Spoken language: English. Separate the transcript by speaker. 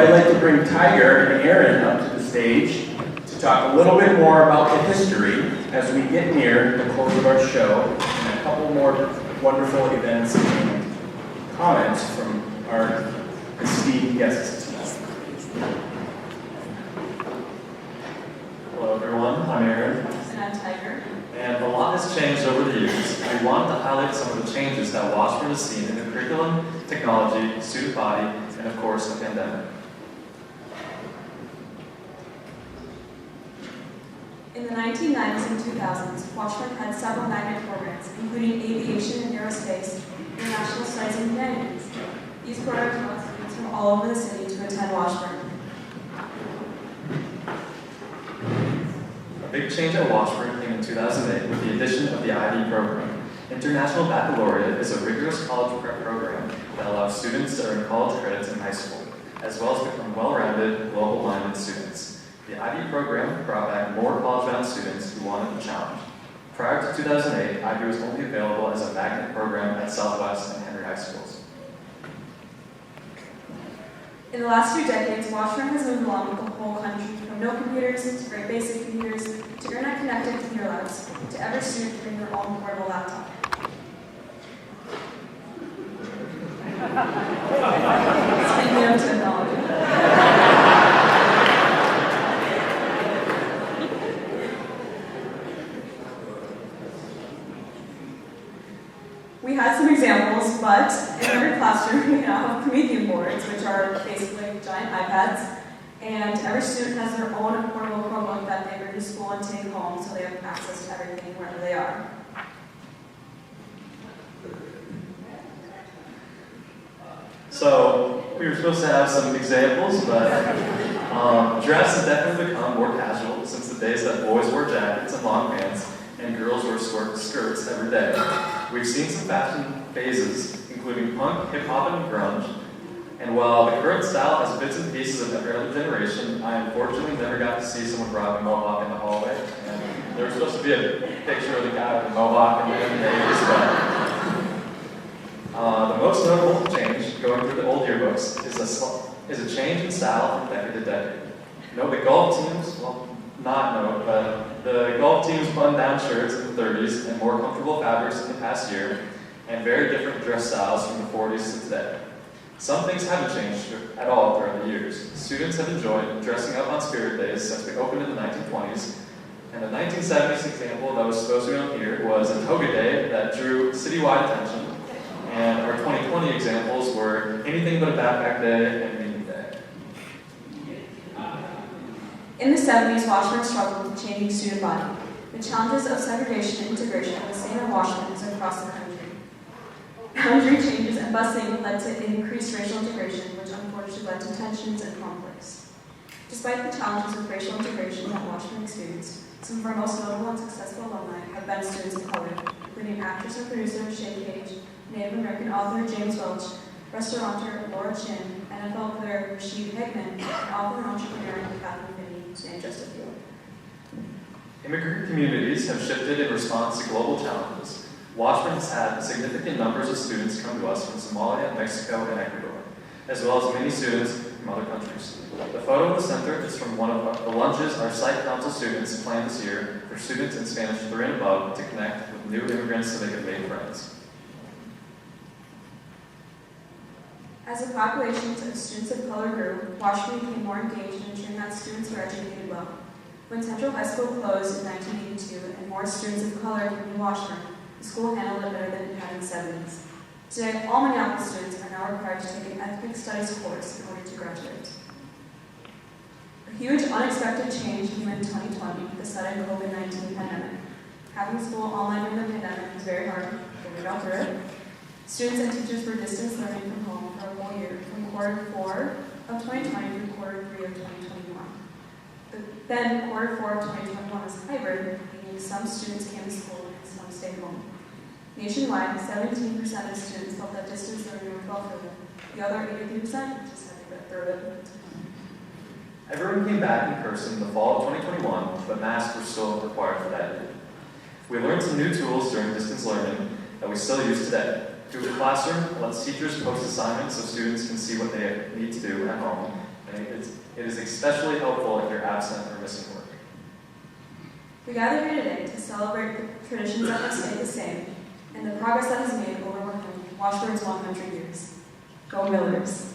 Speaker 1: I'd like to bring Tiger and Aaron up to the stage to talk a little bit more about the history as we get near the close of our show and a couple more wonderful events and comments from our esteemed guests tonight.
Speaker 2: Hello everyone, I'm Aaron.
Speaker 3: And I'm Tiger.
Speaker 2: And a lot has changed over the years. We wanted to highlight some of the changes that Washburn has seen in the curriculum, technology, student body, and of course the pandemic.
Speaker 3: In the 1990s and 2000s, Washburn had several magnet programs, including aviation and aerospace, international studies and humanities. These programs brought students from all over the city to attend Washburn.
Speaker 2: A big change at Washburn came in 2008 with the addition of the IB program. International Baccalaureate is a rigorous college prep program that allows students to earn college credits in high school, as well as become well-rounded, global-minded students. The IB program brought back more college-bound students who wanted the challenge. Prior to 2008, IB was only available as a magnet program at Southwest and Henry High Schools.
Speaker 3: In the last few decades, Washburn has moved along with the whole country, from no computers to very basic computers to internet-connected computer labs, to every student bring their own portable laptop. Speaking of technology. We had some examples, but in every classroom we now have comedian boards, which are basically giant iPads, and every student has their own portable Chromebook that they bring to school and take home so they have access to everything wherever they are.
Speaker 2: So, we were supposed to have some examples, but dress has definitely become more casual since the days that boys wore jackets and long pants and girls wore skirts every day. We've seen some fashion phases, including punk, hip-hop, and grunge, and while the current style has bits and pieces of every other generation, I unfortunately never got to see someone rock a mohawk in the hallway, and there was supposed to be a picture of the guy with the mohawk in the 80s, but the most notable change, going through the old yearbooks, is a change in style from decade to decade. No, the golf teams, well, but the golf teams button-down shirts in the 30s and more comfortable fabrics in the past year, and very different dress styles from the 40s to today. Some things haven't changed at all throughout the years. Students have enjoyed dressing up on Spirit Days since we opened in the 1920s, and the 1970s example that was supposed to be on here was a toga day that drew citywide attention, and our 2020 examples were anything but a backpack day and meeting day.
Speaker 3: In the 70s, Washburn struggled with changing student body. The challenges of segregation and integration were the same in Washburn as across the country. Boundary changes and busing led to increased racial integration, which unfortunately led to tensions and conflicts. Despite the challenges of racial integration that Washburn experienced, some of our most notable and successful alumni have been students of color, including actress and producer Shay Cage, Native American author James Welch, restaurateur Laura Chin, NFL player Rasheed Hickman, and author and entrepreneur Catherine Finney, to name just a few.
Speaker 2: Immigrant communities have shifted in response to global challenges. Washburn has had significant numbers of students come to us from Somalia, Mexico, and Ecuador, as well as many students from other countries. The photo in the center is from one of the lunches our site council students planned this year for students in Spanish 3 and above to connect with new immigrants so they could make friends.
Speaker 3: As the populations of students of color grew, Washburn became more engaged in ensuring that students were educated well. When Central High School closed in 1982 and more students of color came to Washburn, the school handled it better than it had in the 70s. Today, all Minneapolis students are now required to take an ethnic studies course in order to graduate. A huge unexpected change came in 2020 with the sudden COVID-19 pandemic. Having school online during the pandemic was very hard, but we got through it. Students and teachers were distance learning from home for a whole year, from quarter 4 of 2020 through quarter 3 of 2021. But then quarter 4 of 2021 was hybrid, meaning some students came to school and some stayed home. Nationwide, 17% of students felt that distance learning worked well for them. The other 83% just had to get through it.
Speaker 2: Everyone came back in person in the fall of 2021, but masks were still required for that year. We learned some new tools during distance learning that we still use today. Google Classroom lets teachers post assignments so students can see what they need to do at home, and and it is especially helpful if you're absent or missing work.
Speaker 3: We gather here today to celebrate the traditions that have stayed the same and the progress that has made over Washburn's 100 years. Go Millers!